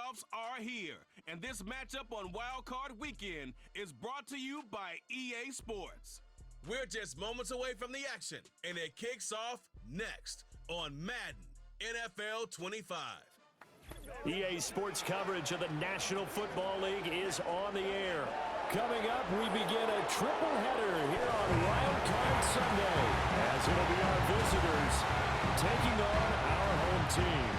playoffs are here, and this matchup on Wild Card Weekend is brought to you by EA Sports. We're just moments away from the action, and it kicks off next on Madden NFL 25. EA Sports coverage of the National Football League is on the air. Coming up, we begin a triple header here on Wild Card Sunday, as it'll be our visitors taking on our home team.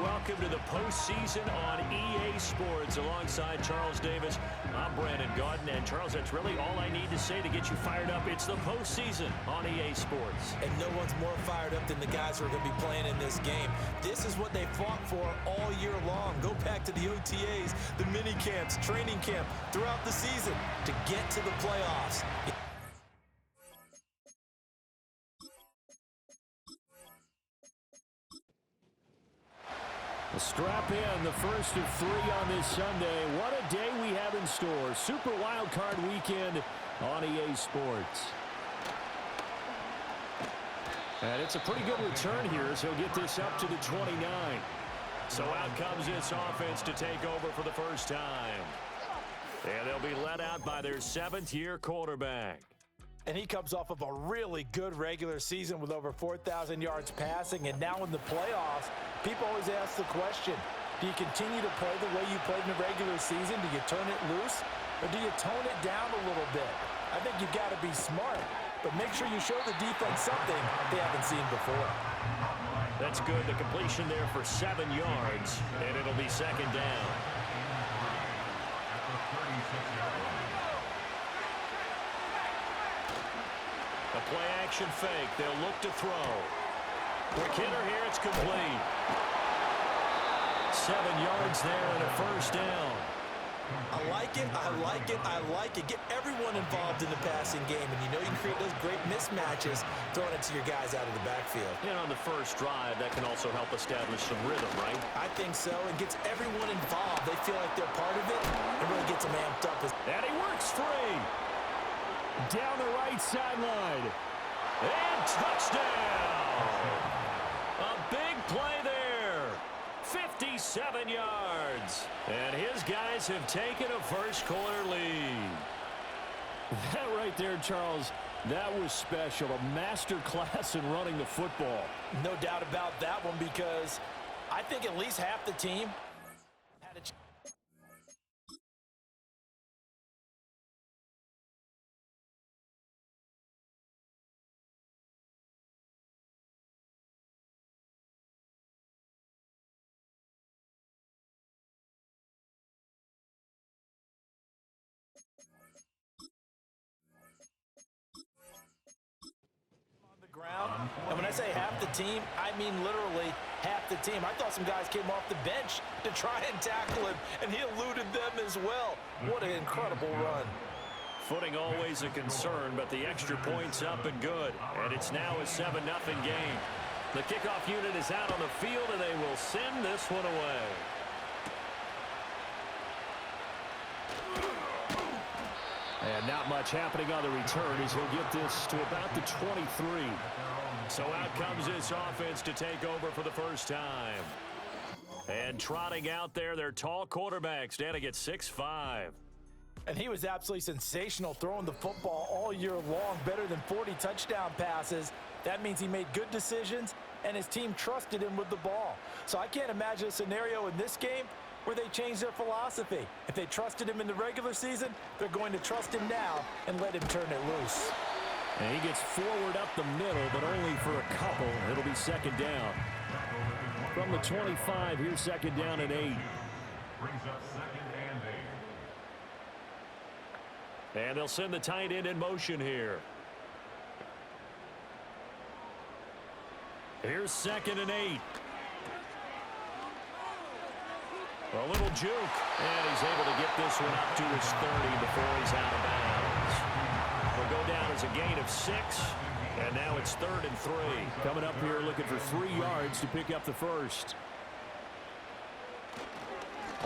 Welcome to the postseason on EA Sports. Alongside Charles Davis, I'm Brandon Gaudin. And Charles, that's really all I need to say to get you fired up. It's the postseason on EA Sports. And no one's more fired up than the guys who are going to be playing in this game. This is what they fought for all year long. Go back to the OTAs, the mini camps, training camp throughout the season to get to the playoffs. Strap in, the first of three on this Sunday. What a day we have in store. Super Wild Card Weekend on EA Sports. And it's a pretty good return here, so he'll get this up to the 29. So out comes this offense to take over for the first time. And they'll be let out by their seventh-year quarterback. And he comes off of a really good regular season with over 4,000 yards passing. And now in the playoffs, people always ask the question, do you continue to play the way you played in the regular season? Do you turn it loose? Or do you tone it down a little bit? I think you've got to be smart, but make sure you show the defense something they haven't seen before. That's good. The completion there for 7 yards, and it'll be second down. A play-action fake. They'll look to throw. Quick hitter here. It's complete. 7 yards there and a first down. I like it. I like it. I like it. Get everyone involved in the passing game, and you know you can create those great mismatches throwing it to your guys out of the backfield. And on the first drive, that can also help establish some rhythm, right? I think so. It gets everyone involved. They feel like they're part of it. It really gets them amped up. And he works free. Down the right sideline. And touchdown! A big play there. 57 yards. And his guys have taken a first-quarter lead. That right there, Charles, that was special. A master class in running the football. No doubt about that one, because I think at least half the team had a chance. On the ground, and when I say half the team, I mean literally half the team. I thought some guys came off the bench to try and tackle him, and he eluded them as well. What an incredible run. Footing always a concern, but the extra point's up and good, and it's now a 7-0 game. The kickoff unit is out on the field, and they will send this one away. And not much happening on the return as he'll get this to about the 23. So out comes this offense to take over for the first time. And trotting out there, their tall quarterback standing at 6'5". And he was absolutely sensational throwing the football all year long, better than 40 touchdown passes. That means he made good decisions, and his team trusted him with the ball. So I can't imagine a scenario in this game where they changed their philosophy. If they trusted him in the regular season, they're going to trust him now and let him turn it loose. And he gets forward up the middle, but only for a couple. It'll be second down. From the 25, here's second down and 8. Brings up second and 8. And they'll send the tight end in motion here. Here's second and 8. A little juke, and he's able to get this one up to his 30 before he's out of bounds. Will go down as a gain of 6, and now it's 3rd and 3. Coming up here looking for 3 yards to pick up the first.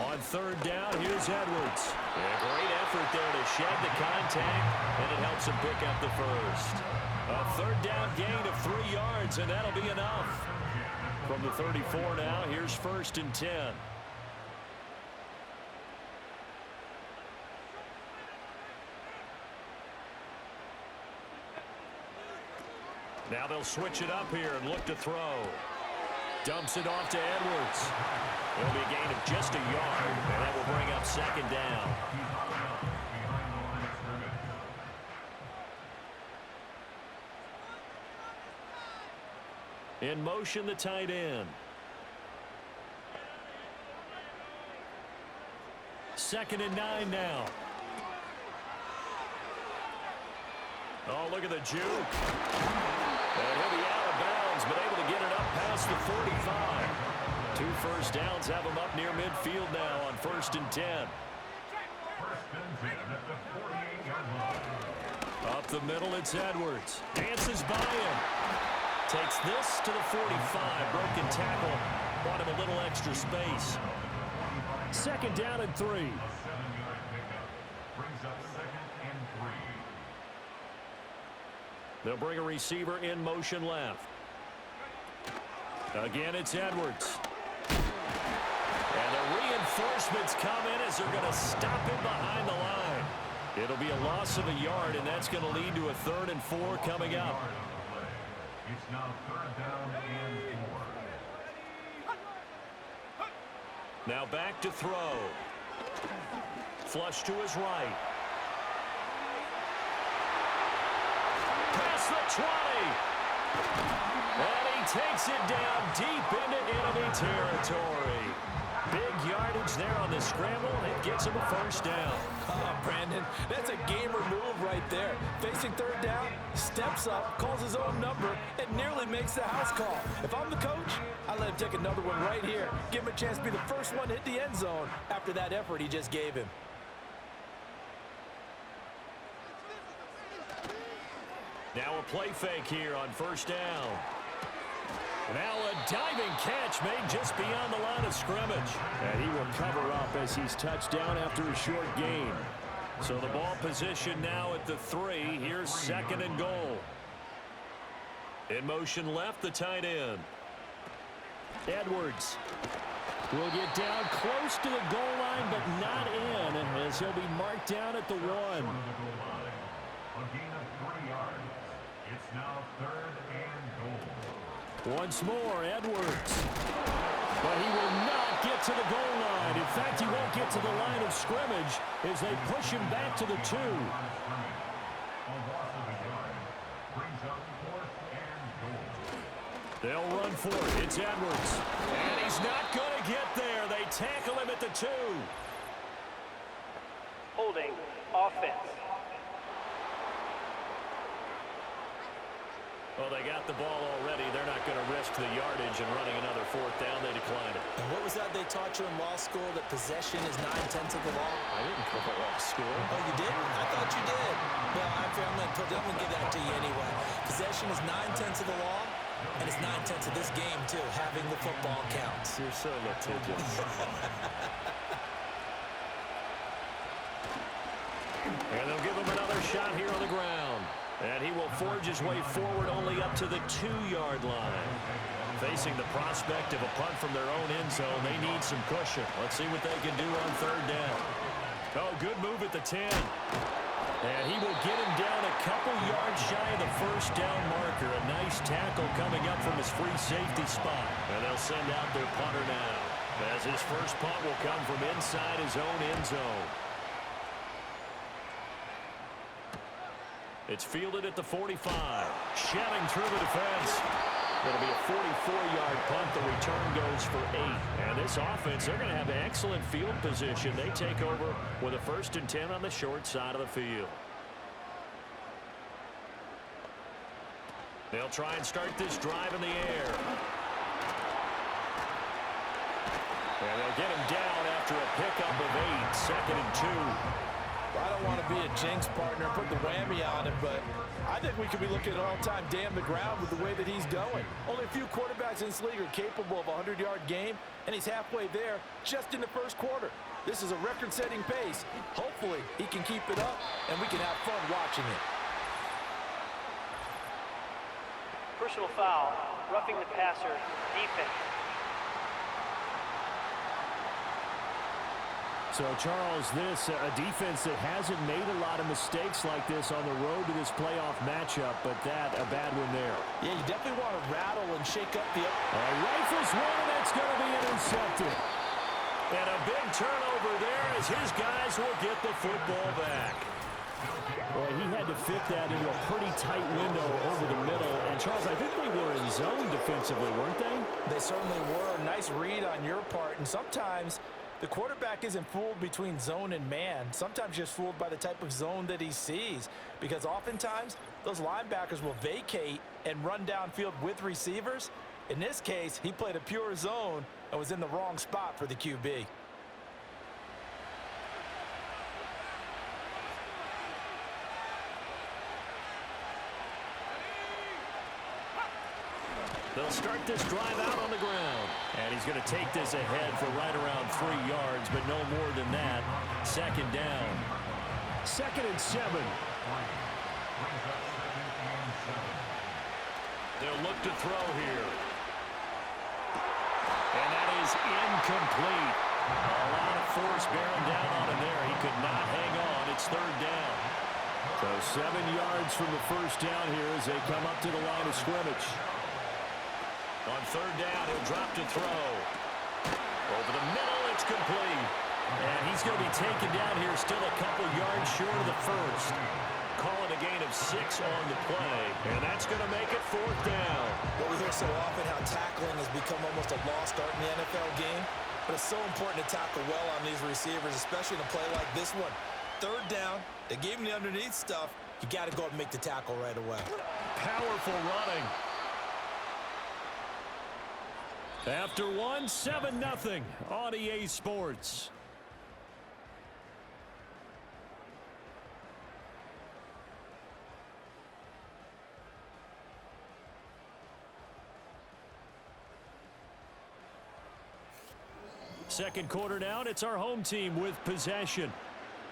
On third down, here's Edwards. A great effort there to shed the contact, and it helps him pick up the first. A third down gain of 3 yards, and that'll be enough. From the 34 now, here's 1st and 10. Now they'll switch it up here and look to throw. Dumps it off to Edwards. It'll be a gain of just a yard, and that will bring up 2nd down. In motion, the tight end. 2nd and 9 now. Oh, look at the juke. And he'll be out of bounds, but able to get it up past the 45. 2 first downs have him up near midfield now on 1st and 10. Up the middle, it's Edwards. Dances by him. Takes this to the 45. Broken tackle. Bought him a little extra space. 2nd down and 3. Brings up 2nd and 3. They'll bring a receiver in motion left. Again, it's Edwards. And the reinforcements come in as they're going to stop him behind the line. It'll be a loss of a yard, and that's going to lead to a 3rd and 4 coming up. It's now 3rd down and 4. Now back to throw. Flush to his right. Past the 20. And he takes it down deep into enemy territory. Big yardage there on the scramble, and it gets him a 1st down. Oh, Brandon, that's a gamer move right there. Facing 3rd down, steps up, calls his own number, and nearly makes the house call. If I'm the coach, I let him take another one right here. Give him a chance to be the first one to hit the end zone after that effort he just gave him. Now a play fake here on 1st down. Now a diving catch made just beyond the line of scrimmage. And he will cover up as he's touched down after a short gain. So the ball position now at the 3. Here's 2nd and goal. In motion left, the tight end. Edwards will get down close to the goal line, but not in, as he'll be marked down at the 1. A gain of 3 yards. It's now 3rd and goal. Once more, Edwards. But he will not get to the goal line. In fact, he won't get to the line of scrimmage as they push him back to the 2. They'll run for it. It's Edwards. And he's not going to get there. They tackle him at the 2. Holding offense. Well, they got the ball already. They're not going to risk the yardage and running another 4th down. They decline it. And what was that they taught you in law school, that possession is 9/10 of the law? I didn't go to law school. Oh, you didn't? I thought you did. Well, I'm going to give that to you anyway. Possession is 9/10 of the law, and it's 9/10 of this game, too. Having the football counts. You're so litigious. And they'll give him another shot here on the ground. And he will forge his way forward only up to the 2-yard line. Facing the prospect of a punt from their own end zone, they need some cushion. Let's see what they can do on 3rd down. Oh, good move at the 10. And he will get him down a couple yards shy of the 1st down marker. A nice tackle coming up from his free safety spot. And they'll send out their punter now, as his first punt will come from inside his own end zone. It's fielded at the 45. Shelling through the defense. It'll be a 44-yard punt. The return goes for 8. And this offense, they're going to have excellent field position. They take over with a 1st and 10 on the short side of the field. They'll try and start this drive in the air. And they'll get him down after a pickup of 8. 2nd and 2. I don't want to be a jinx partner and put the whammy on him, but I think we could be looking at an all-time damn the ground with the way that he's going. Only a few quarterbacks in this league are capable of a 100-yard game, and he's halfway there just in the first quarter. This is a record-setting pace. Hopefully, he can keep it up, and we can have fun watching it. Personal foul, roughing the passer, defense. So, Charles, this a defense that hasn't made a lot of mistakes like this on the road to this playoff matchup, but that a bad one there. Yeah, you definitely want to rattle and shake up the... Rifles one, and it's going to be intercepted. And a big turnover there as his guys will get the football back. Well, he had to fit that into a pretty tight window over the middle. And, Charles, I think they were in zone defensively, weren't they? They certainly were. Nice read on your part. And sometimes the quarterback isn't fooled between zone and man. Sometimes just fooled by the type of zone that he sees. Because oftentimes, those linebackers will vacate and run downfield with receivers. In this case, he played a pure zone and was in the wrong spot for the QB. They'll start this drive out on the ground. And he's going to take this ahead for right around 3 yards, but no more than that. Second down. 2nd and 7. They'll look to throw here. And that is incomplete. A lot of force bearing down on him there. He could not hang on. It's 3rd down. So 7 yards from the first down here as they come up to the line of scrimmage. On 3rd down, he'll drop to throw. Over the middle, it's complete. And he's going to be taken down here still a couple yards short of the first. Calling a gain of 6 on the play. And that's going to make it 4th down. Well, we hear so often how tackling has become almost a lost art in the NFL game. But it's so important to tackle well on these receivers, especially in a play like this one. 3rd down, they gave him the underneath stuff. You got to go and make the tackle right away. Powerful running. After 1, 7-0 on EA Sports. Second quarter now, and it's our home team with possession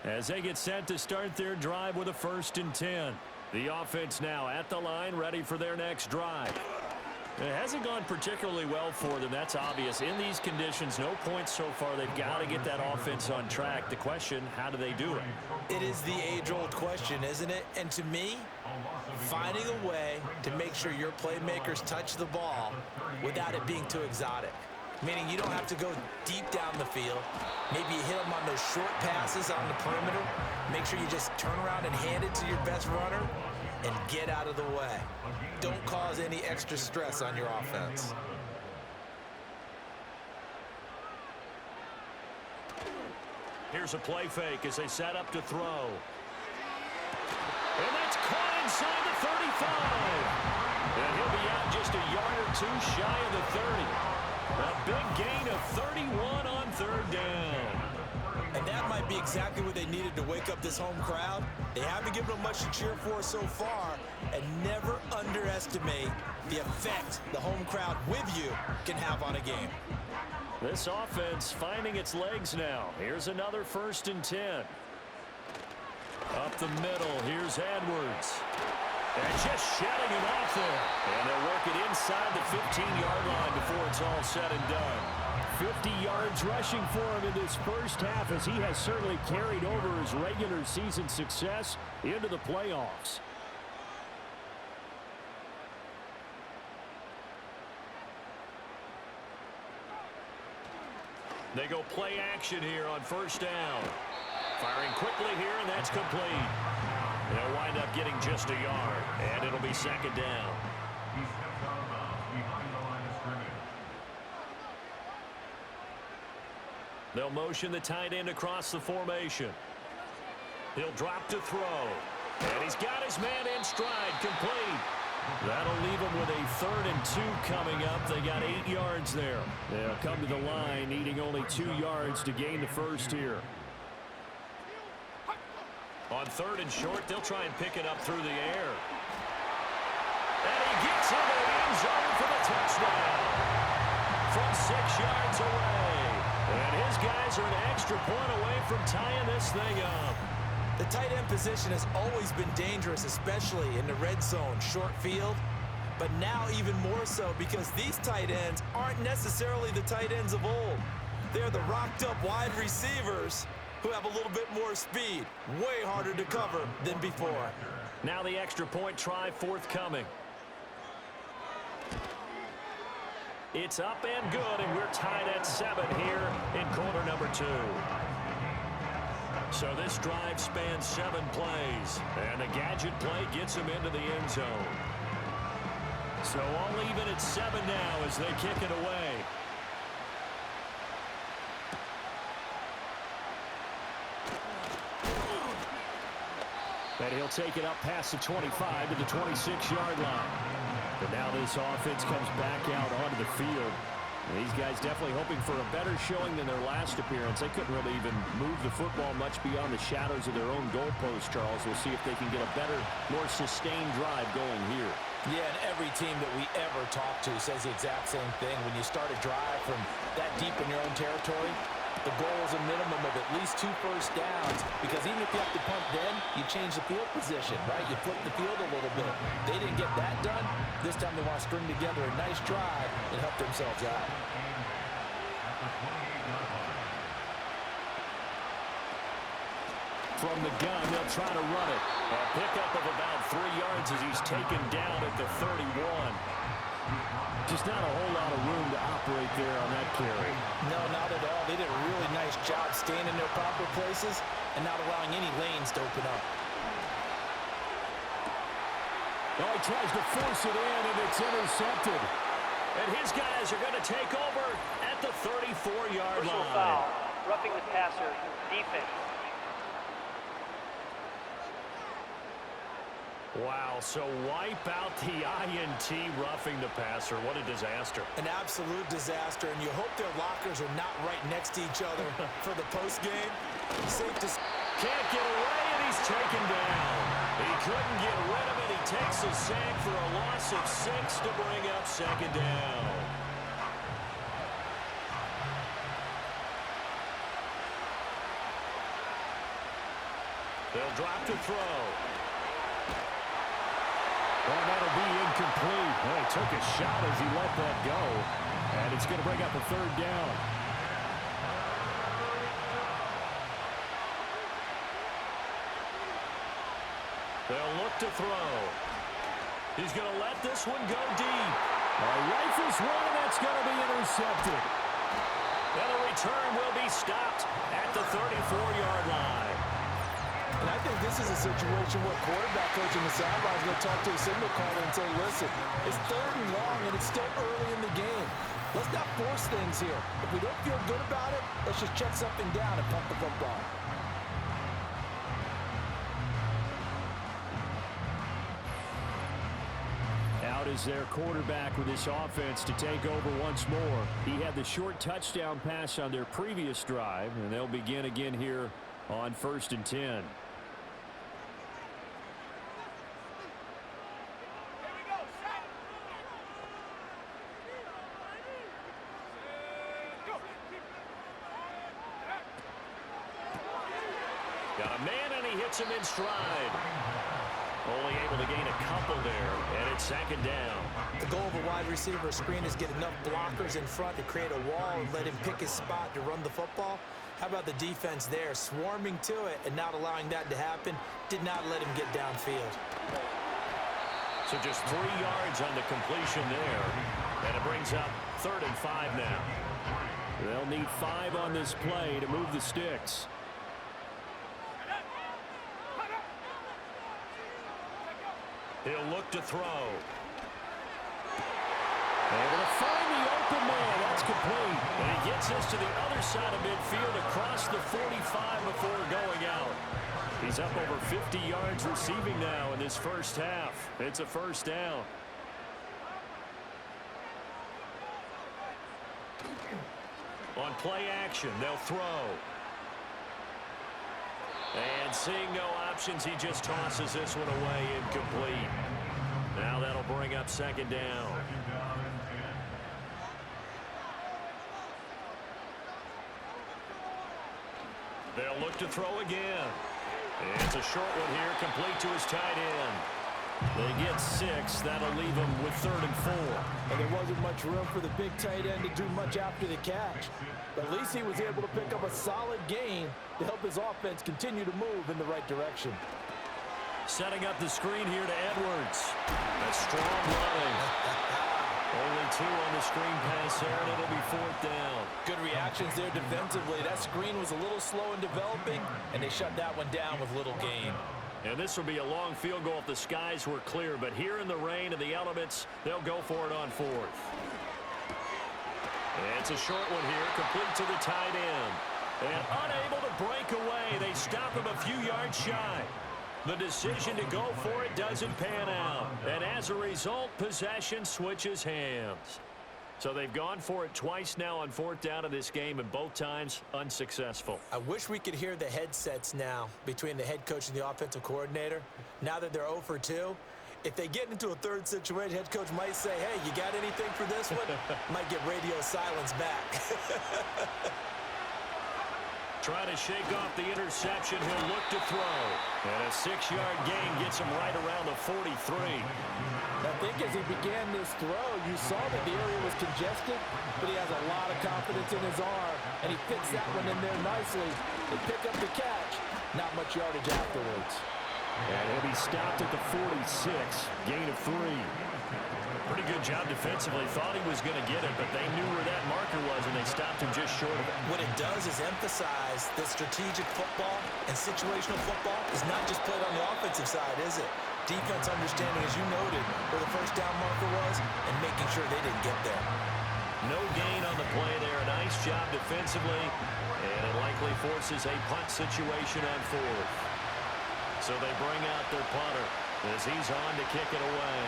as they get set to start their drive with a 1st and 10. The offense now at the line, ready for their next drive. It hasn't gone particularly well for them. That's obvious. In these conditions, no points so far. They've got to get that offense on track. The question, how do they do it? It is the age-old question, isn't it? And to me, finding a way to make sure your playmakers touch the ball without it being too exotic. Meaning you don't have to go deep down the field. Maybe you hit them on those short passes on the perimeter. Make sure you just turn around and hand it to your best runner and get out of the way. Don't cause any extra stress on your offense. Here's a play fake as they set up to throw. And that's caught inside the 35. And he'll be out just a yard or 2 shy of the 30. A big gain of 31 on 3rd down. And that might be exactly what they needed to wake up this home crowd. They haven't given them much to cheer for so far, and never underestimate the effect the home crowd with you can have on a game. This offense finding its legs now. Here's another 1st and 10. Up the middle, here's Edwards. And just shutting him off there. And they'll work it inside the 15-yard line before it's all said and done. 50 yards rushing for him in this first half as he has certainly carried over his regular season success into the playoffs. They go play action here on 1st down. Firing quickly here, and that's complete. They'll wind up getting just a yard, and it'll be 2nd down. He steps out of bounds behind the line of scrimmage. They'll motion the tight end across the formation. He'll drop to throw. And he's got his man in stride, complete. That'll leave him with a 3rd and 2 coming up. They got 8 yards there. They'll come to the line, needing only 2 yards to gain the first here. On 3rd and short, they'll try and pick it up through the air. And he gets into the end zone for the touchdown from 6 yards away. And his guys are an extra point away from tying this thing up. The tight end position has always been dangerous, especially in the red zone, short field. But now even more so because these tight ends aren't necessarily the tight ends of old. They're the rocked-up wide receivers who have a little bit more speed. Way harder to cover than before. Now the extra point try forthcoming. It's up and good, and we're tied at 7 here in quarter number 2. So this drive spans 7 plays, and the gadget play gets him into the end zone. So all even at 7 now as they kick it away. And he'll take it up past the 25 to the 26-yard line. But now this offense comes back out onto the field. And these guys definitely hoping for a better showing than their last appearance. They couldn't really even move the football much beyond the shadows of their own goalpost, Charles. We'll see if they can get a better, more sustained drive going here. Yeah, and every team that we ever talk to says the exact same thing. When you start a drive from that deep in your own territory, the goal is a minimum of at least 2 first downs, because even if you have to punt then, you change the field position, right? You flip the field a little bit. They didn't get that done. This time they want to string together a nice drive and help themselves out. From the gun, they'll try to run it. A pickup of about 3 yards as he's taken down at the 31. Just not a whole lot of room to operate there on that carry. No, not at all. They did a really nice job staying in their proper places and not allowing any lanes to open up. Oh, he tries to force it in, and it's intercepted. And his guys are going to take over at the 34-yard line. Personal foul, roughing the passer, defense. Wow, so wipe out the INT roughing the passer. What a disaster. An absolute disaster, and you hope their lockers are not right next to each other for the postgame. Safe to... Can't get away, and he's taken down. He couldn't get rid of it. He takes a sack for a loss of 6 to bring up 2nd down. They'll drop to throw. Well, that'll be incomplete. Well, he took a shot as he let that go. And it's going to bring up a 3rd down. They'll look to throw. He's going to let this one go deep. Rifles one, and that's going to be intercepted. And the return will be stopped at the 34-yard line. And I think this is a situation where quarterback coach in the sideline is going to talk to a signal caller and say, listen, it's 3rd and long, and it's still early in the game. Let's not force things here. If we don't feel good about it, let's just check something down and pump the football. Out is their quarterback with this offense to take over once more. He had the short touchdown pass on their previous drive, and they'll begin again here on 1st and 10. Got a man, and he hits him in stride. Only able to gain a couple there, and it's 2nd down. The goal of a wide receiver screen is get enough blockers in front to create a wall and let him pick his spot to run the football. How about the defense there, swarming to it and not allowing that to happen? Did not let him get downfield. So just 3 yards on the completion there, and it brings up 3rd and 5 now. They'll need 5 on this play to move the sticks. He'll look to throw. Able to find the open man. That's complete. And he gets this to the other side of midfield across the 45 before going out. He's up over 50 yards receiving now in this first half. It's a 1st down. On play action, they'll throw. And seeing no options, he just tosses this one away incomplete. Now that'll bring up second down. They'll look to throw again. It's a short one here, complete to his tight end. They get 6. That'll leave them with 3rd and 4. And there wasn't much room for the big tight end to do much after the catch. But at least he was able to pick up a solid gain to help his offense continue to move in the right direction. Setting up the screen here to Edwards. A strong running. Only 2 on the screen pass there, and it'll be 4th down. Good reactions there defensively. That screen was a little slow in developing, and they shut that one down with little gain. And this will be a long field goal if the skies were clear. But here in the rain and the elements, they'll go for it on 4th. It's a short one here, complete to the tight end. And unable to break away, they stop him a few yards shy. The decision to go for it doesn't pan out. And as a result, possession switches hands. So they've gone for it twice now on 4th down in this game, and both times unsuccessful. I wish we could hear the headsets now between the head coach and the offensive coordinator. Now that they're 0 for 2, if they get into a 3rd situation, head coach might say, hey, you got anything for this one? Might get radio silence back. Trying to shake off the interception, he'll look to throw. And a 6-yard gain gets him right around the 43. I think as he began this throw, you saw that the area was congested, but he has a lot of confidence in his arm, and he fits that one in there nicely. They pick up the catch, not much yardage afterwards. And he'll be stopped at the 46, gain of 3. Pretty good job defensively. Thought he was going to get it, but they knew where that marker was, and they stopped him just short of it. What it does is emphasize that strategic football and situational football is not just played on the offensive side, is it? Defense understanding, as you noted, where the first down marker was and making sure they didn't get there. No gain on the play there. A nice job defensively, and it likely forces a punt situation on 4th. So they bring out their punter as he's on to kick it away.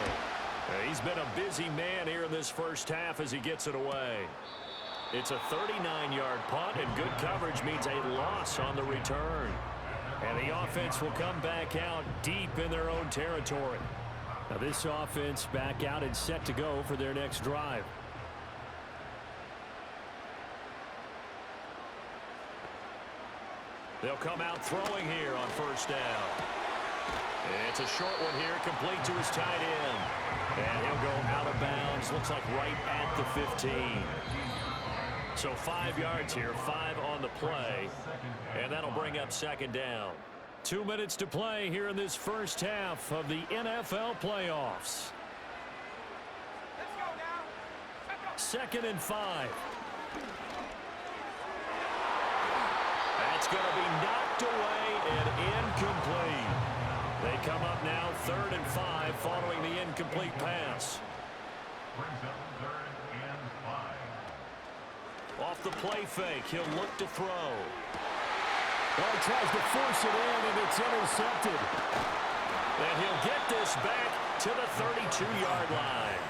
He's been a busy man here in this first half as he gets it away. It's a 39-yard punt, and good coverage means a loss on the return. And the offense will come back out deep in their own territory. Now this offense back out and set to go for their next drive. They'll come out throwing here on 1st down. It's a short one here, complete to his tight end. And he'll go out of bounds, looks like right at the 15. So 5 yards here, 5 on the play. And that'll bring up second down. 2 minutes to play here in this first half of the NFL playoffs. 2nd and 5. That's going to be knocked away and incomplete. They come up now 3rd and 5 following the incomplete pass. Off the play fake, he'll look to throw. Oh, tries to force it in, and it's intercepted. And he'll get this back to the 32-yard line.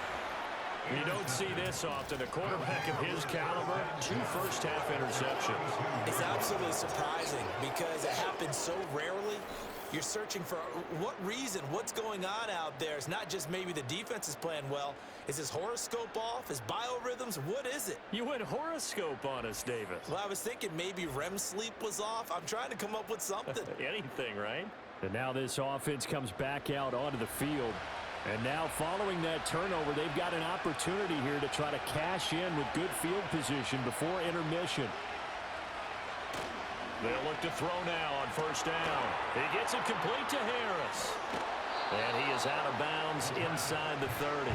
You don't see this often. A quarterback of his caliber, 2 first-half interceptions. It's absolutely surprising because it happens so rarely. You're searching for what reason, what's going on out there. It's not just maybe the defense is playing well. Is his horoscope off? His biorhythms? What is it? You went horoscope on us, Davis. Well, I was thinking maybe REM sleep was off. I'm trying to come up with something. Anything, right? And now this offense comes back out onto the field. And now following that turnover, they've got an opportunity here to try to cash in with good field position before intermission. They'll look to throw now on 1st down. He gets it complete to Harris. And he is out of bounds inside the 30.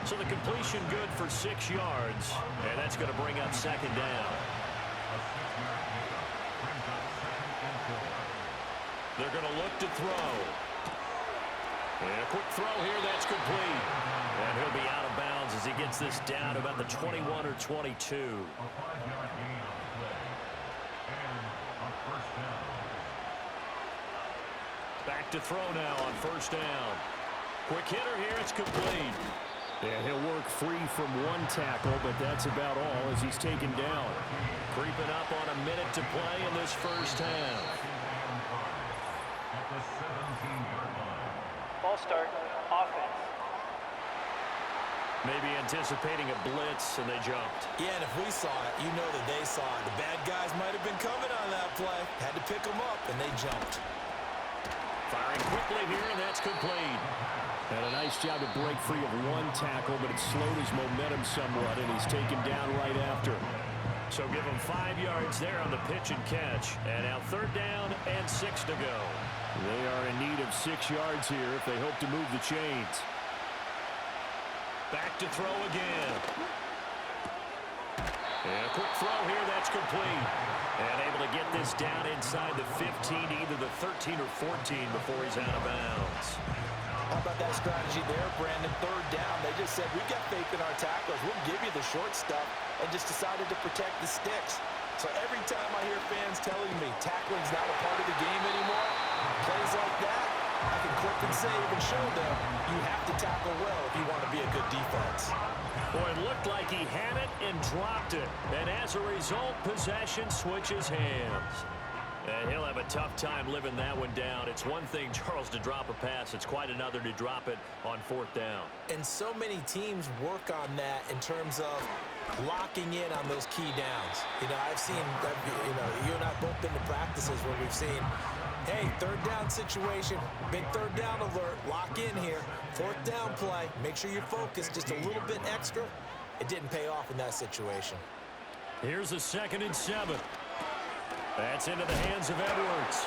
So the completion good for 6 yards. And that's going to bring up second down. They're going to look to throw. And a quick throw here, that's complete. And he'll be out of bounds as he gets this down to about the 21 or 22. Back to throw now on 1st down. Quick hitter here, it's complete. And he'll work free from one tackle, but that's about all as he's taken down. Creeping up on a minute to play in this first half. the 17-yard line. Ball start, offense. Maybe anticipating a blitz, and they jumped. Yeah, and if we saw it, you know that they saw it. The bad guys might have been coming on that play. Had to pick them up, and they jumped. Firing quickly here, and that's complete. And a nice job to break free of one tackle, but it slowed his momentum somewhat, and he's taken down right after. So give him 5 yards there on the pitch and catch. And now 3rd down and 6 to go. They are in need of 6 yards here if they hope to move the chains. Back to throw again. And a quick throw here, that's complete. And able to get this down inside the 15, either the 13 or 14 before he's out of bounds. How about that strategy there, Brandon? 3rd down. They just said, we've got faith in our tacklers. We'll give you the short stuff, and just decided to protect the sticks. So every time I hear fans telling me tackling's not a part of the game anymore, plays like that, I can click and save and show them you have to tackle well if you want to be a good defense. Boy, it looked like he had it and dropped it. And as a result, possession switches hands. And he'll have a tough time living that one down. It's one thing, Charles, to drop a pass. It's quite another to drop it on 4th down. And so many teams work on that in terms of locking in on those key downs. You know, I've seen, you and I both been to practices where we've seen, hey, 3rd down situation, big 3rd down alert, lock in here, 4th down play, make sure you're focused just a little bit extra. It didn't pay off in that situation. Here's a 2nd and 7. That's into the hands of Edwards.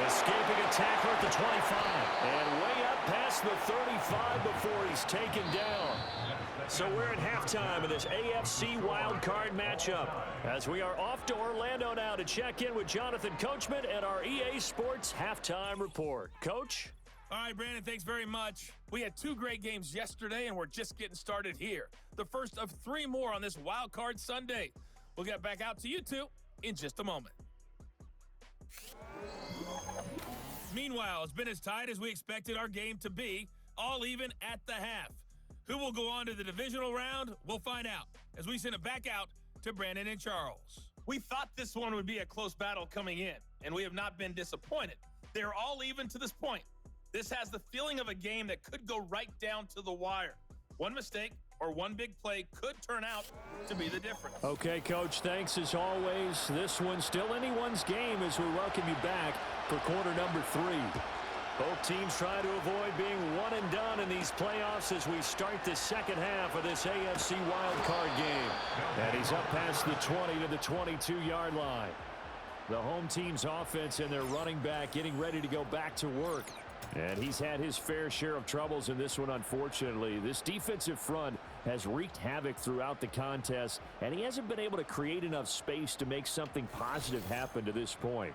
Escaping a tackler at the 25. And way up past the 35 before he's taken down. So we're at halftime of this AFC wildcard matchup, as we are off to Orlando now to check in with Jonathan Coachman and our EA Sports halftime report. Coach? All right, Brandon, thanks very much. We had 2 great games yesterday, and we're just getting started here. The first of 3 more on this wildcard Sunday. We'll get back out to you two in just a moment. Meanwhile, it's been as tight as we expected our game to be, all even at the half. Who will go on to the divisional round? We'll find out as we send it back out to Brandon and Charles. We thought this one would be a close battle coming in, and we have not been disappointed. They're all even to this point. This has the feeling of a game that could go right down to the wire. One mistake or one big play could turn out to be the difference. Okay, Coach, thanks as always. This one's still anyone's game as we welcome you back for quarter number 3. Both teams try to avoid being one and done in these playoffs as we start the second half of this AFC wildcard game. And he's up past the 20 to the 22-yard line. The home team's offense and their running back getting ready to go back to work. And he's had his fair share of troubles in this one, unfortunately. This defensive front has wreaked havoc throughout the contest, and he hasn't been able to create enough space to make something positive happen to this point.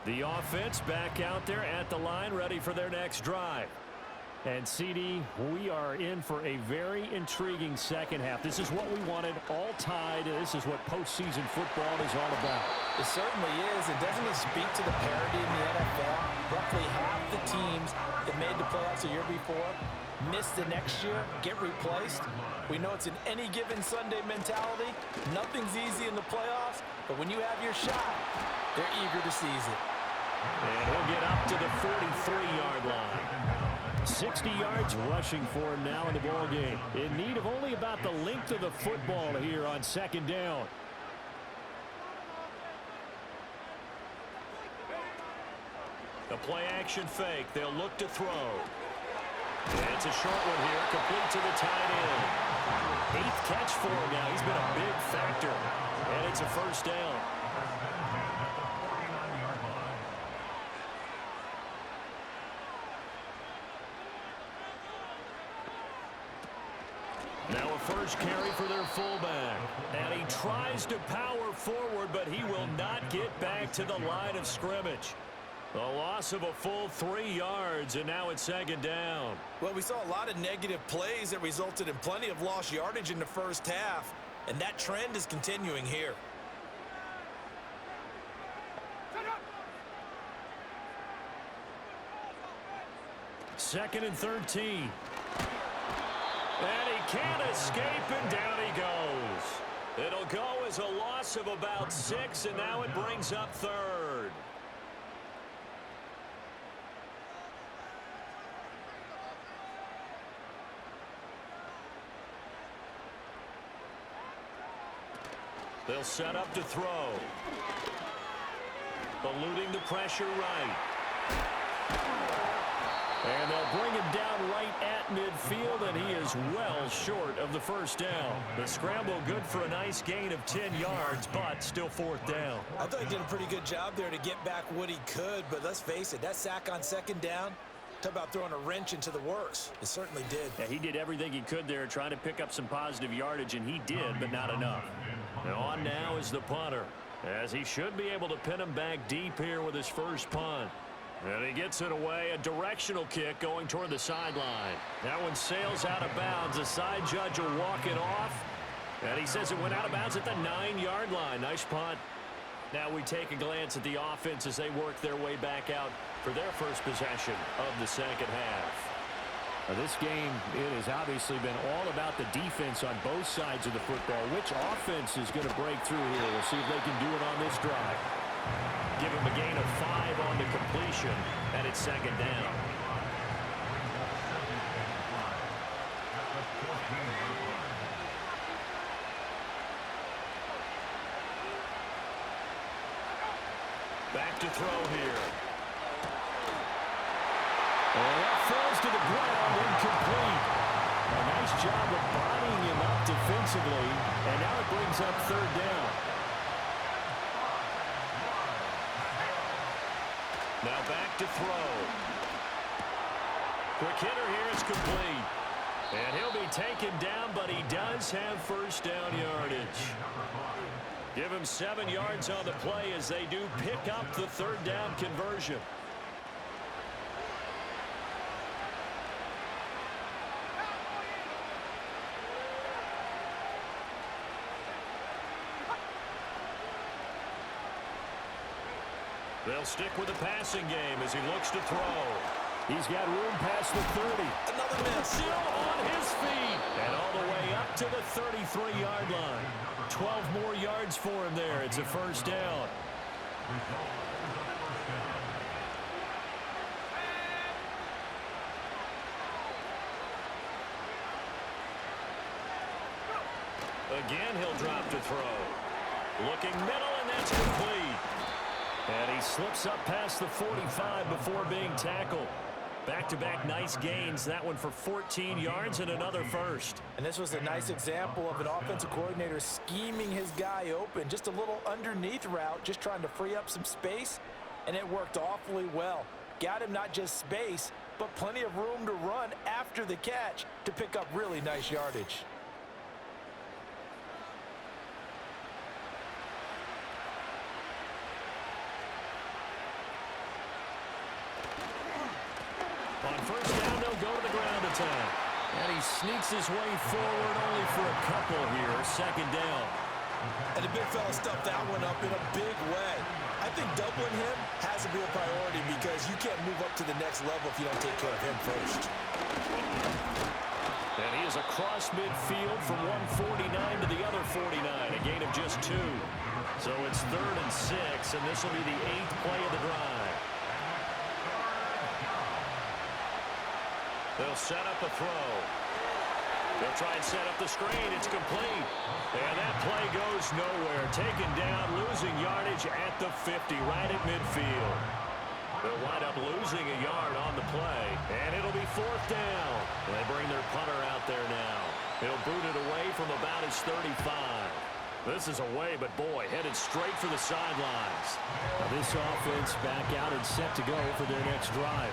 The offense back out there at the line, ready for their next drive. And, CD, we are in for a very intriguing second half. This is what we wanted, all tied. This is what postseason football is all about. It certainly is. And doesn't it speak to the parity in the NFL? Roughly half the teams that made the playoffs a year before miss the next year, get replaced. We know it's an any given Sunday mentality. Nothing's easy in the playoffs, but when you have your shot, they're eager to seize it. And he'll get up to the 43-yard line. 60 yards rushing for him now in the ball game. In need of only about the length of the football here on 2nd down. The play action fake. They'll look to throw. And it's a short one here, complete to the tight end. 8th catch for him now. He's been a big factor. And it's a first down. Now a first carry for their fullback. And he tries to power forward, but he will not get back to the line of scrimmage. A loss of a full 3 yards, and now it's 2nd down. Well, we saw a lot of negative plays that resulted in plenty of lost yardage in the first half, and that trend is continuing here. Second and 13. And he can't escape, and down he goes. It'll go as a loss of about 6, and now it brings up third. They'll set up to throw. Eluding the pressure right. And they'll bring him down right at midfield, and he is well short of the first down. The scramble good for a nice gain of 10 yards, but still fourth down. I thought he did a pretty good job there to get back what he could, but let's face it, that sack on second down, talk about throwing a wrench into the works. It certainly did. Yeah, he did everything he could there, trying to pick up some positive yardage, and he did, but not enough. And on now is the punter, as he should be able to pin him back deep here with his first punt. And he gets it away, a directional kick going toward the sideline. That one sails out of bounds. The side judge will walk it off, and he says it went out of bounds at the 9-yard line. Nice punt. Now we take a glance at the offense as they work their way back out for their first possession of the second half. This game, it has obviously been all about the defense on both sides of the football. Which offense is going to break through here? We'll see if they can do it on this drive. Give him a gain of 5 on the completion, and it's second down. Back to throw here. And that falls to the ground, incomplete. A nice job of bodying him up defensively, and now it brings up third down. Now back to throw. Quick hitter here is complete. And he'll be taken down, but he does have first down yardage. Give him 7 yards on the play as they do pick up the third down conversion. They'll stick with the passing game as he looks to throw. He's got room past the 30. Another miss. Still on his feet. And all the way up to the 33-yard line. 12 more yards for him there. It's a first down. Again, he'll drop to throw. Looking middle, and that's complete. And he slips up past the 45 before being tackled. Back-to-back nice gains. That one for 14 yards and another first. And this was a nice example of an offensive coordinator scheming his guy open. Just a little underneath route, just trying to free up some space, and it worked awfully well. Got him not just space, but plenty of room to run after the catch to pick up really nice yardage. On first down, they'll go to the ground attack. And he sneaks his way forward only for a couple here. Second down. And the big fella stuffed that one up in a big way. I think doubling him has to be a priority because you can't move up to the next level if you don't take care of him first. And he is across midfield from 149 to the other 49, a gain of just 2. So it's 3rd and 6, and this will be the 8th play of the drive. They'll set up a throw. They'll try and set up the screen. It's complete. And that play goes nowhere. Taken down, losing yardage at the 50, right at midfield. They'll wind up losing a yard on the play, and it'll be 4th down. They bring their punter out there now. He'll boot it away from about his 35. This is away, but boy, headed straight for the sidelines. Now this offense back out and set to go for their next drive.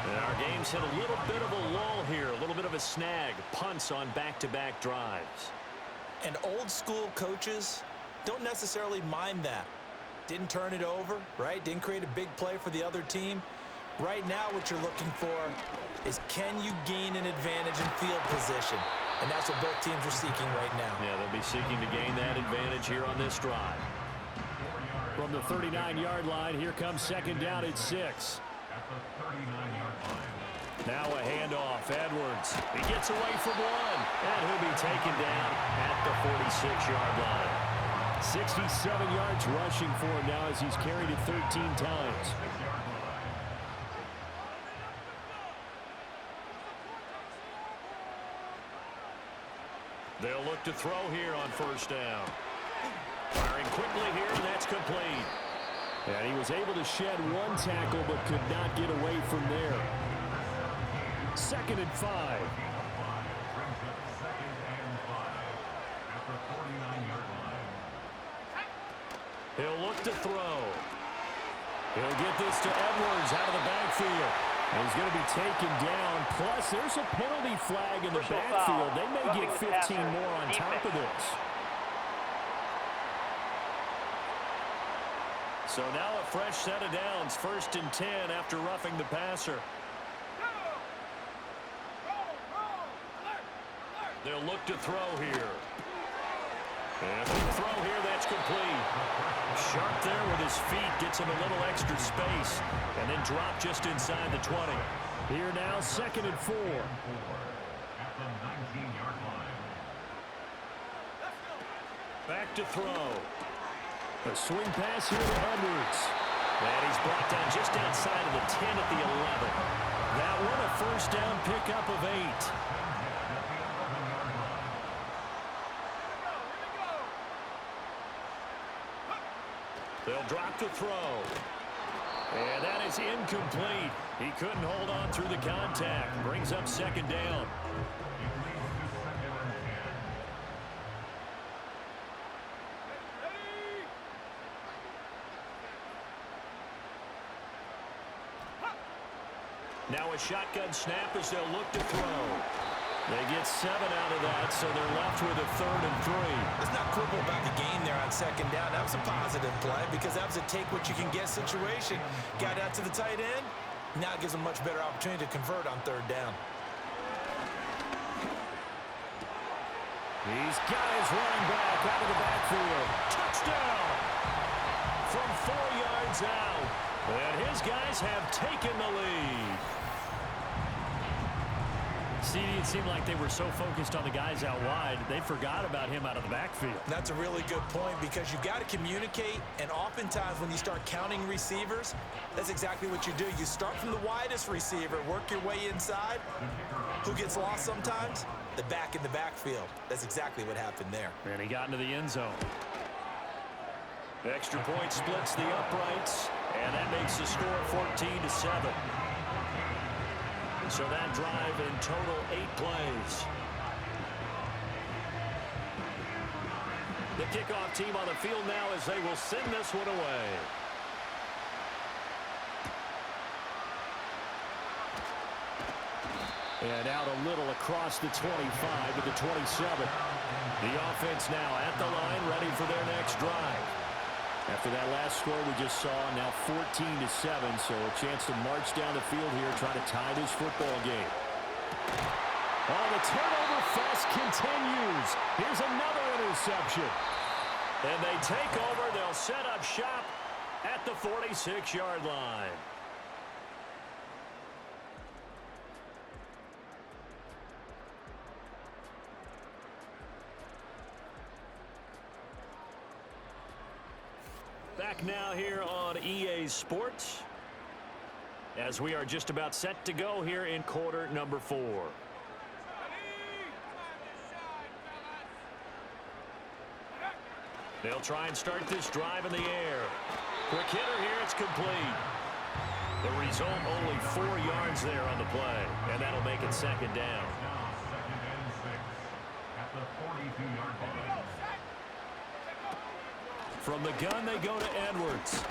And our game's hit a little bit of a lull here, a little bit of a snag. Punts on back-to-back drives. And old school coaches don't necessarily mind that. Didn't turn it over, right? Didn't create a big play for the other team. Right now what you're looking for is can you gain an advantage in field position? And that's what both teams are seeking right now. Yeah, they'll be seeking to gain that advantage here on this drive. From the 39-yard line, here comes second down at 6. At the 39-yard line. Now a handoff. Edwards. He gets away from one. And he'll be taken down at the 46-yard line. 67 yards rushing for him now as he's carried it 13 times. They'll look to throw here on first down. Firing quickly here, and that's complete. And he was able to shed one tackle but could not get away from there. 2nd and 5. He'll look to throw. He'll get this to Edwards out of the backfield. And he's going to be taken down. Plus, there's a penalty flag in the backfield. They may get 15 more on top of this. So now a fresh set of downs. 1st and 10 after roughing the passer. They'll look to throw here. And the throw here, that's complete. Sharp there with his feet, gets him a little extra space, and then drop just inside the 20. Here now, 2nd and 4. At the 19-yard line. Back to throw. A swing pass here to Edwards. And he's brought down just outside of the 10 at the 11. That one a first down pickup of 8. They'll drop the throw. And that is incomplete. He couldn't hold on through the contact. Brings up 2nd down. Now a shotgun snap as they'll look to throw. They get 7 out of that, so they're left with a 3rd and 3. Let's not quibble about the game there on 2nd down. That was a positive play because that was a take-what-you-can-get situation. Got out to the tight end. Now it gives them a much better opportunity to convert on 3rd down. He's got his running back out of the backfield. Touchdown! From 4 yards out. And his guys have taken the lead. See, it seemed like they were so focused on the guys out wide, they forgot about him out of the backfield. That's a really good point because you've got to communicate, and oftentimes when you start counting receivers, that's exactly what you do. You start from the widest receiver, work your way inside. Who gets lost sometimes? The back in the backfield. That's exactly what happened there. And he got into the end zone. Extra point splits the uprights, and that makes the score 14-7. So that drive in total 8 plays. The kickoff team on the field now as they will send this one away. And out a little across the 25 to the 27. The offense now at the line, ready for their next drive. After that last score we just saw, now 14-7, so a chance to march down the field here, trying to tie this football game. Oh, the turnover fest continues. Here's another interception. And they take over. They'll set up shop at the 46-yard line. Back now here on EA Sports as we are just about set to go here in quarter number 4. They'll try and start this drive in the air. Quick hitter here, it's complete. The result, only 4 yards there on the play, and that'll make it 2nd down. Now 2nd and 6 at the 42-yard line. From the gun, they go to Edwards.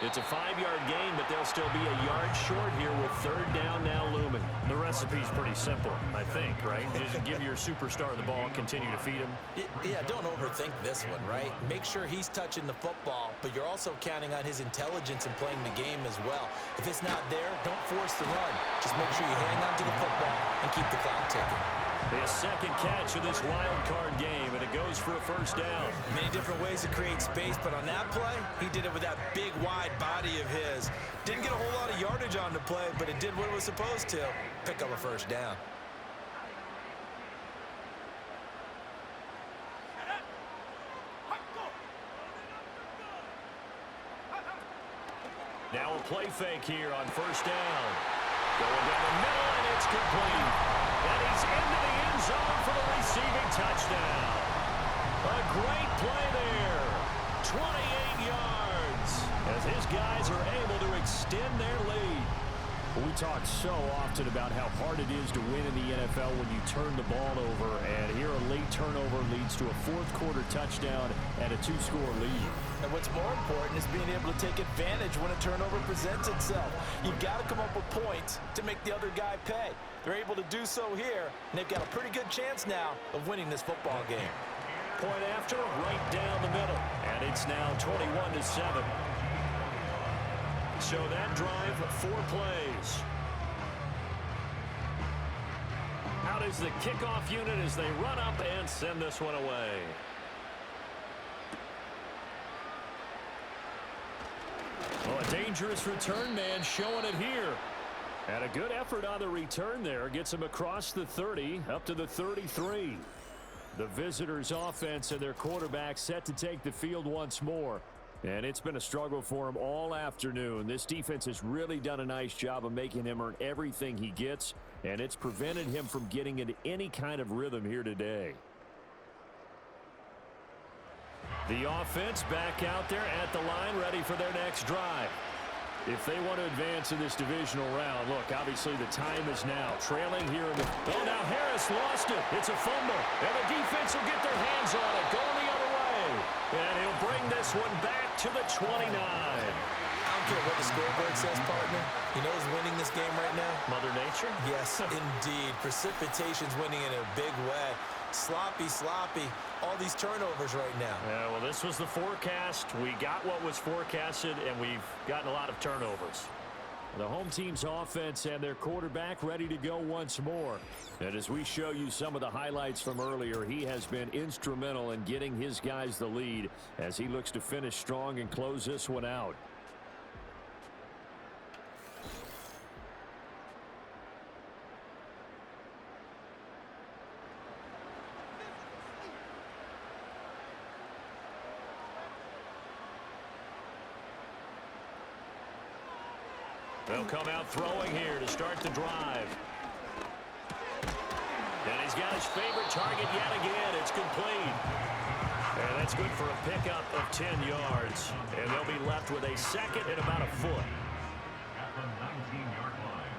It's a 5-yard gain, but they'll still be a yard short here with 3rd down now looming. The recipe's pretty simple, I think, right? Just give your superstar the ball, continue to feed him. Yeah, don't overthink this one, right? Make sure he's touching the football, but you're also counting on his intelligence in playing the game as well. If it's not there, don't force the run. Just make sure you hang on to the football and keep the clock ticking. His 2nd catch of this wild card game, and it goes for a 1st down. Many different ways to create space, but on that play, he did it with that big, wide body of his. Didn't get a whole lot of yardage on the play, but it did what it was supposed to. Pick up a first down. Now a play fake here on first down. Going down the middle, and it's complete. And he's into the end zone for the receiving touchdown. A great play there. 28 yards as his guys are able to extend their lead. We talk so often about how hard it is to win in the NFL when you turn the ball over, and here a late turnover leads to a fourth-quarter touchdown and a two-score lead. And what's more important is being able to take advantage when a turnover presents itself. You've got to come up with points to make the other guy pay. They're able to do so here, and they've got a pretty good chance now of winning this football game. Point after, right down the middle, and it's now 21-7. So that drive, 4 plays. Out is the kickoff unit as they run up and send this one away. Oh, a dangerous return man showing it here. And a good effort on the return there. Gets him across the 30, up to the 33. The visitors' offense and their quarterback set to take the field once more. And it's been a struggle for him all afternoon. This defense has really done a nice job of making him earn everything he gets, and it's prevented him from getting into any kind of rhythm here today. The offense back out there at the line, ready for their next drive. If they want to advance in this divisional round, look, obviously the time is now. Trailing here in the... Oh, now Harris lost it. It's a fumble, and the defense will get their hands on it. Going the other way. And he'll bring this one back to the 29. I don't care what the scoreboard says, partner. You know who's winning this game right now? Mother Nature? Yes, indeed. Precipitation's winning in a big way. Sloppy, all these turnovers right now. Yeah, well, this was the forecast. We got what was forecasted, and we've gotten a lot of turnovers. The home team's offense and their quarterback ready to go once more. And as we show you some of the highlights from earlier, he has been instrumental in getting his guys the lead as he looks to finish strong and close this one out. They'll come out throwing here to start the drive. And he's got his favorite target yet again. It's complete. And that's good for a pickup of 10 yards. And they'll be left with a second and about a foot. At the 19-yard line.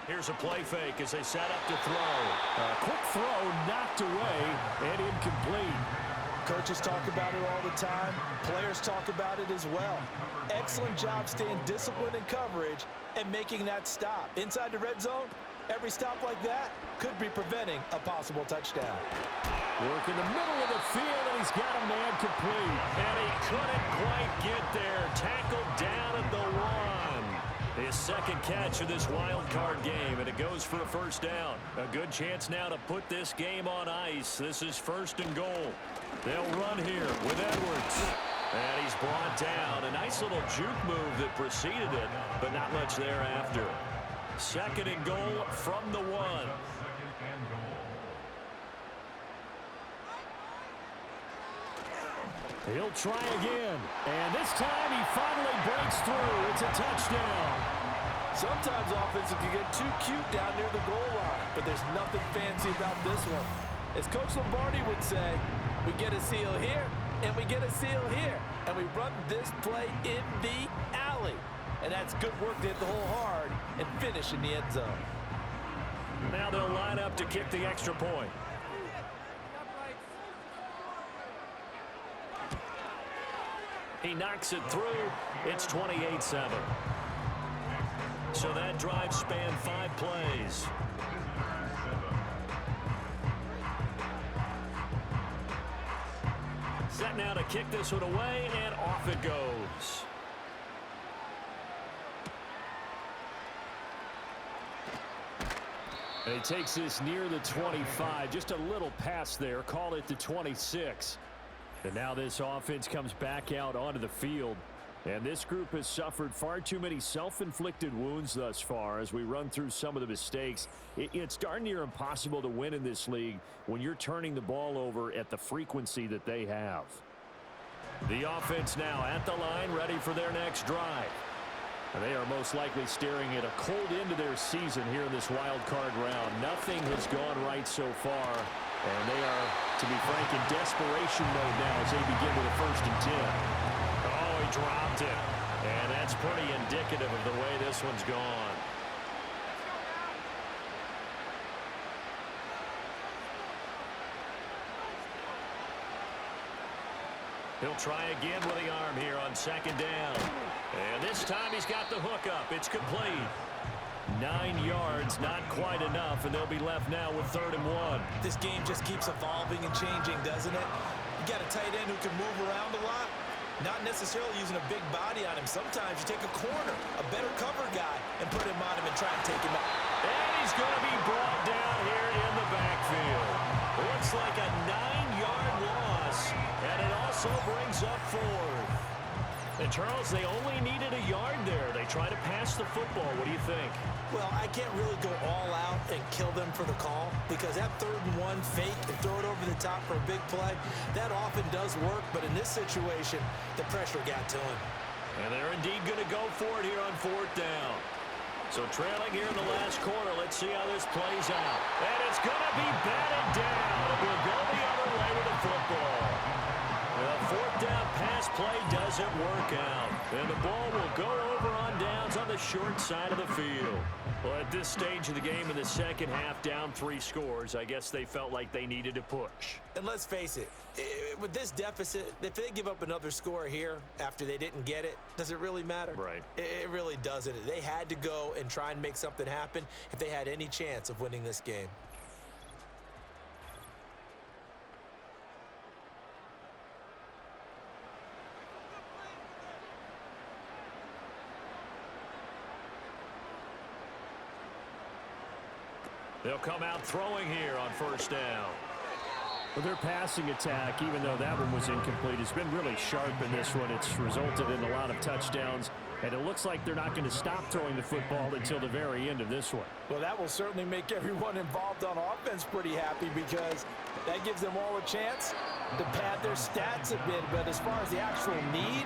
Here's a play fake as they set up to throw. A quick throw knocked away and incomplete. Coaches talk about it all the time. Players talk about it as well. Excellent job staying disciplined in coverage and making that stop. Inside the red zone, every stop like that could be preventing a possible touchdown. Work in the middle of the field, and he's got a man complete. And he couldn't quite get there. Tackled down at the 1. His second catch of this wild card game, and it goes for a first down. A good chance now to put this game on ice. This is 1st and goal. They'll run here with Edwards. And he's brought down. A nice little juke move that preceded it, but not much thereafter. 2nd and goal from the 1. He'll try again. And this time he finally breaks through. It's a touchdown. Sometimes offenses can get too cute down near the goal line, but there's nothing fancy about this one. As Coach Lombardi would say, we get a seal here, and we get a seal here, and we run this play in the alley. And that's good work to hit the hole hard and finish in the end zone. Now they'll line up to kick the extra point. He knocks it through. It's 28-7. So that drive spanned 5 plays. Set now to kick this one away, and off it goes. And he takes this near the 25. Just a little pass there. Call it the 26. And now this offense comes back out onto the field. And this group has suffered far too many self-inflicted wounds thus far as we run through some of the mistakes. It's darn near impossible to win in this league when you're turning the ball over at the frequency that they have. The offense now at the line, ready for their next drive. And they are most likely staring at a cold end to their season here in this wild card round. Nothing has gone right so far, and they are, to be frank, in desperation mode now as they begin with a 1st and 10. Oh, he dropped it. And that's pretty indicative of the way this one's gone. He'll try again with the arm here on 2nd down. And this time he's got the hook up. It's complete. 9 yards, not quite enough, and they'll be left now with 3rd and 1. This game just keeps evolving and changing, doesn't it? You got a tight end who can move around a lot. Not necessarily using a big body on him. Sometimes you take a corner, a better cover guy, and put him on him and try and take him out. And he's going to be brought down here in the backfield. Looks like a 9-yard loss, and it also brings up 4th. And, Charles, they only needed a yard there. They try to pass the football. What do you think? Well, I can't really go all out and kill them for the call because that 3rd and 1 fake and throw it over the top for a big play, that often does work. But in this situation, the pressure got to him. And they're indeed going to go for it here on 4th down. So trailing here in the last quarter, let's see how this plays out. And it's going to be batted down. It will go the other way with the football. The 4th down pass play doesn't work out. And the ball will go over on downs on the short side of the field. Well, at this stage of the game in the second half, down 3 scores, I guess they felt like they needed to push. And let's face it, with this deficit, if they give up another score here after they didn't get it, does it really matter? Right. It really doesn't. They had to go and try and make something happen if they had any chance of winning this game. They'll come out throwing here on 1st down. Well, their passing attack, even though that one was incomplete, has been really sharp in this one. It's resulted in a lot of touchdowns, and it looks like they're not going to stop throwing the football until the very end of this one. Well, that will certainly make everyone involved on offense pretty happy because that gives them all a chance to pad their stats a bit. But as far as the actual need,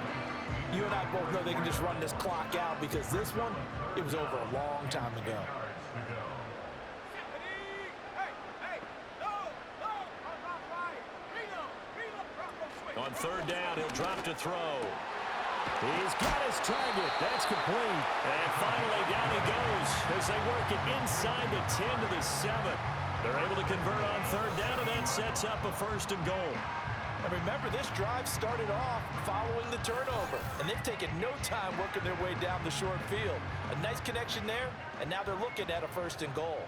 you and I both know they can just run this clock out because this one, it was over a long time ago. On 3rd down, he'll drop to throw. He's got his target. That's complete. And finally, down he goes as they work it inside the 10 to the 7. They're able to convert on 3rd down, and that sets up a 1st and goal. And remember, this drive started off following the turnover, and they've taken no time working their way down the short field. A nice connection there, and now they're looking at a 1st and goal.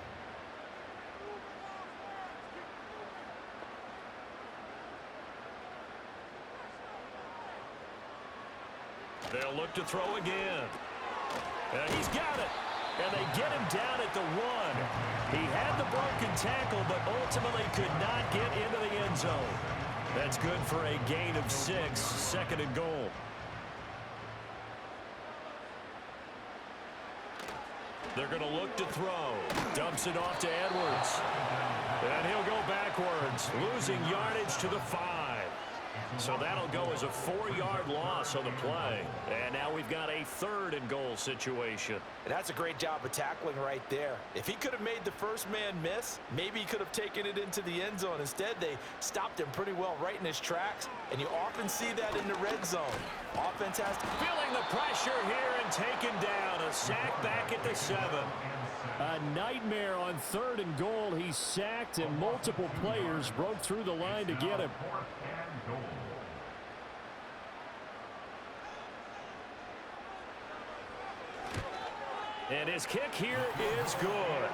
They'll look to throw again. And he's got it. And they get him down at the 1. He had the broken tackle, but ultimately could not get into the end zone. That's good for a gain of 6, 2nd and goal. They're going to look to throw. Dumps it off to Edwards. And he'll go backwards, losing yardage to the 5. So that'll go as a 4-yard loss on the play. And now we've got a 3rd and goal situation. And that's a great job of tackling right there. If he could have made the first man miss, maybe he could have taken it into the end zone. Instead, they stopped him pretty well right in his tracks. And you often see that in the red zone. Offense has to... Feeling the pressure here and taken down. A sack back at the 7. A nightmare on 3rd and goal. He's sacked, and multiple players broke through the line to get him. And his kick here is good.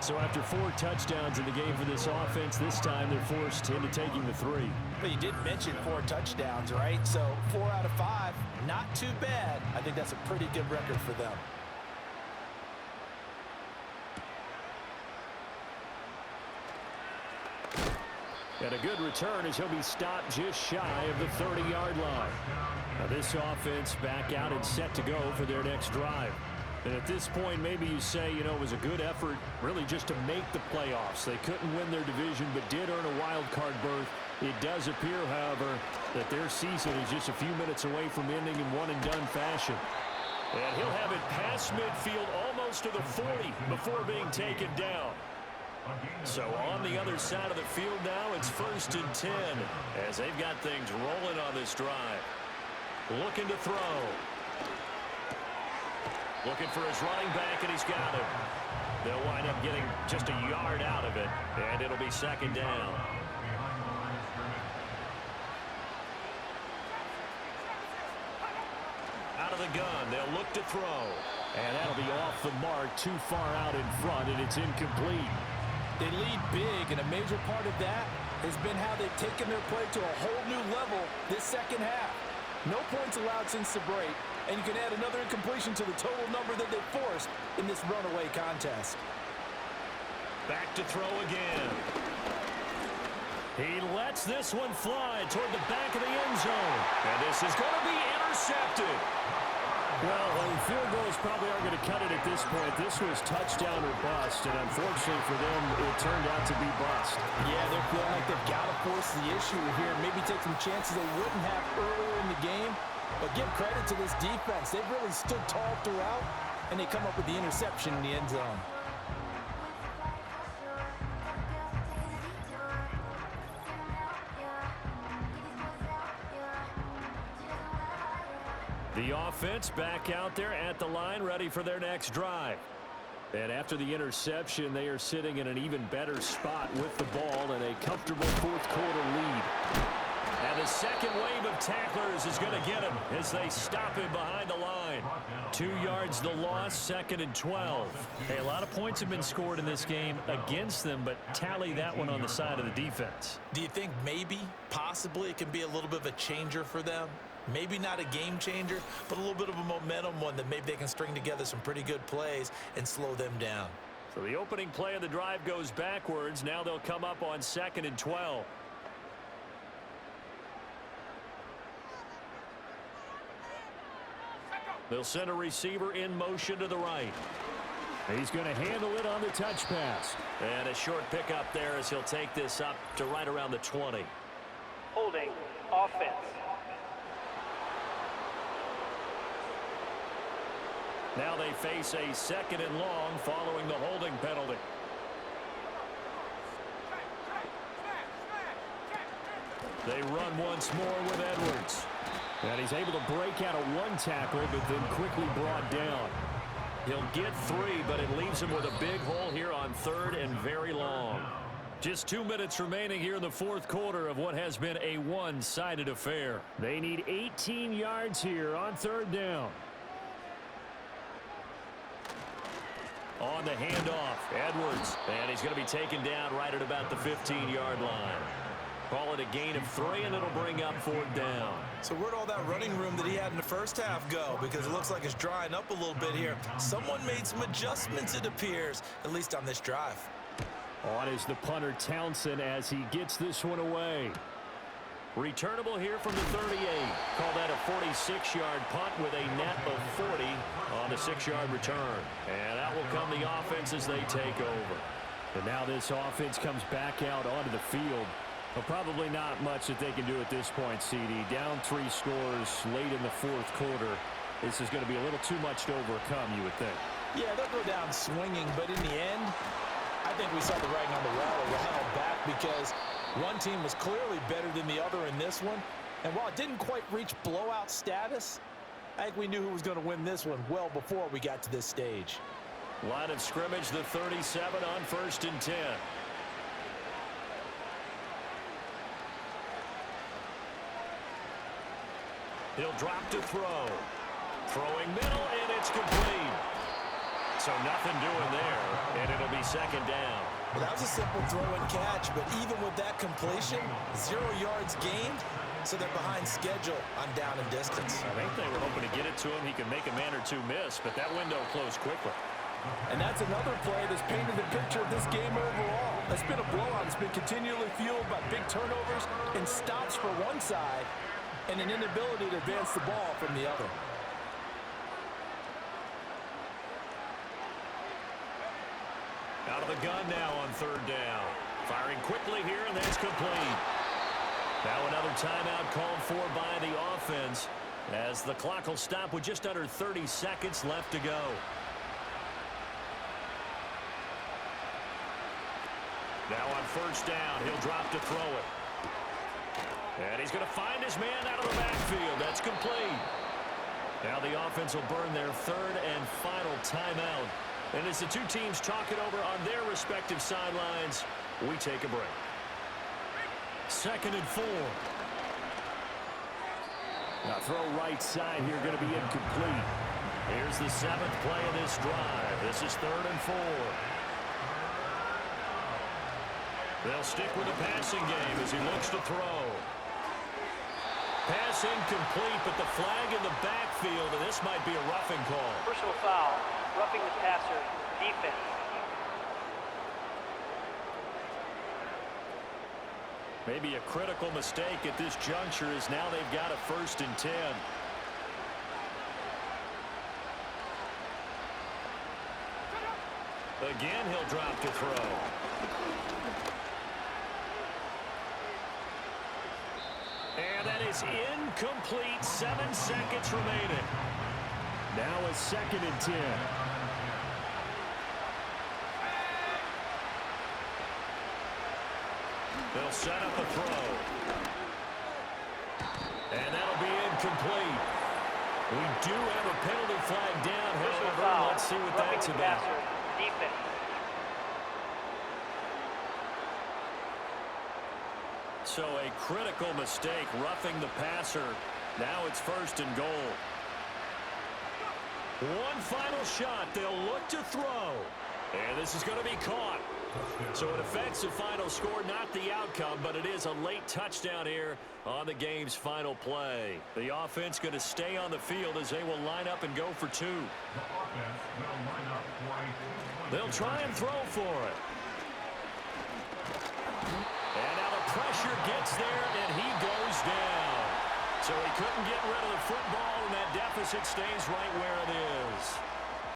So after 4 touchdowns in the game for this offense, this time they're forced into taking the 3. But you did mention 4 touchdowns, right? So 4 out of 5, not too bad. I think that's a pretty good record for them. And a good return as he'll be stopped just shy of the 30-yard line. Now this offense back out and set to go for their next drive. And at this point, maybe you say, it was a good effort really just to make the playoffs. They couldn't win their division but did earn a wild card berth. It does appear, however, that their season is just a few minutes away from ending in one-and-done fashion. And he'll have it past midfield almost to the 40 before being taken down. So on the other side of the field now, it's 1st and 10 as they've got things rolling on this drive. Looking to throw. Looking for his running back, and he's got him. They'll wind up getting just a yard out of it, and it'll be 2nd down. Out of the gun, they'll look to throw. And that'll be off the mark, too far out in front, and it's incomplete. They lead big, and a major part of that has been how they've taken their play to a whole new level this second half. No points allowed since the break, and you can add another incompletion to the total number that they forced in this runaway contest. Back to throw again. He lets this one fly toward the back of the end zone. And this is going to be intercepted. Well, the field goals probably aren't going to cut it at this point. This was touchdown or bust, and unfortunately for them, it turned out to be bust. Yeah, they're feeling like they've got to force the issue here, maybe take some chances they wouldn't have earlier in the game. But give credit to this defense. They've really stood tall throughout, and they come up with the interception in the end zone. The offense back out there at the line, ready for their next drive. And after the interception, they are sitting in an even better spot with the ball and a comfortable fourth-quarter lead. And the second wave of tacklers is going to get him as they stop him behind the line. 2 yards the loss, 2nd and 12. Hey, a lot of points have been scored in this game against them, but tally that one on the side of the defense. Do you think maybe, possibly, it can be a little bit of a changer for them? Maybe not a game changer, but a little bit of a momentum one that maybe they can string together some pretty good plays and slow them down. So the opening play of the drive goes backwards. Now they'll come up on 2nd and 12. They'll send a receiver in motion to the right. He's going to handle it on the touch pass. And a short pickup there as he'll take this up to right around the 20. Holding offense. Now they face a 2nd and long following the holding penalty. They run once more with Edwards. And he's able to break out of one tackle, but then quickly brought down. He'll get 3, but it leaves him with a big hole here on 3rd and very long. Just 2 minutes remaining here in the fourth quarter of what has been a one-sided affair. They need 18 yards here on 3rd down. On the handoff, Edwards. And he's going to be taken down right at about the 15-yard line. Call it a gain of 3, and it'll bring up 4th down. So where'd all that running room that he had in the first half go? Because it looks like it's drying up a little bit here. Someone made some adjustments, it appears, at least on this drive. On is the punter Townsend as he gets this one away. Returnable here from the 38. Call that a 46-yard punt with a net of 40 on the 6-yard return. And out will come the offense as they take over. And now this offense comes back out onto the field. But probably not much that they can do at this point, CD. Down 3 scores late in the fourth quarter. This is going to be a little too much to overcome, you would think. Yeah, they'll go down swinging, but in the end, I think we saw the writing on the wall a while back because one team was clearly better than the other in this one. And while it didn't quite reach blowout status, I think we knew who was going to win this one well before we got to this stage. Line of scrimmage, the 37 on 1st and 10. He'll drop to throw. Throwing middle, and it's complete. So nothing doing there, and it'll be 2nd down. Well, that was a simple throw and catch, but even with that completion, 0 yards gained, so they're behind schedule on down and distance. I think they were hoping to get it to him. He could make a man or two miss, but that window closed quickly. And that's another play that's painted the picture of this game overall. It's been a blowout. It's been continually fueled by big turnovers and stops for one side and an inability to advance the ball from the other. Out of the gun now on third down. Firing quickly here, and that's complete. Now another timeout called for by the offense as the clock will stop with just under 30 seconds left to go. Now on first down, he'll drop to throw it. And he's going to find his man out of the backfield. That's complete. Now the offense will burn their third and final timeout. And as the two teams talk it over on their respective sidelines, we take a break. 2nd and 4. Now throw right side here going to be incomplete. Here's the 7th play of this drive. This is 3rd and 4. They'll stick with the passing game as he looks to throw. Pass incomplete, but the flag in the backfield, and this might be a roughing call. Personal foul, roughing the passer, defense. Maybe a critical mistake at this juncture as now they've got a 1st and 10. Again, he'll drop to throw. And that is incomplete. 7 seconds remaining. Now a 2nd and 10. They'll set up a throw. And that'll be incomplete. We do have a penalty flag down, however. Let's see what that's about. Defense. So a critical mistake, roughing the passer. Now it's 1st and goal. One final shot. They'll look to throw. And this is going to be caught. So it affects the final score, not the outcome, but it is a late touchdown here on the game's final play. The offense going to stay on the field as they will line up and go for 2. They'll try and throw for it. And now the pressure gets there, and he goes down. So he couldn't get rid of the football, and that deficit stays right where it is.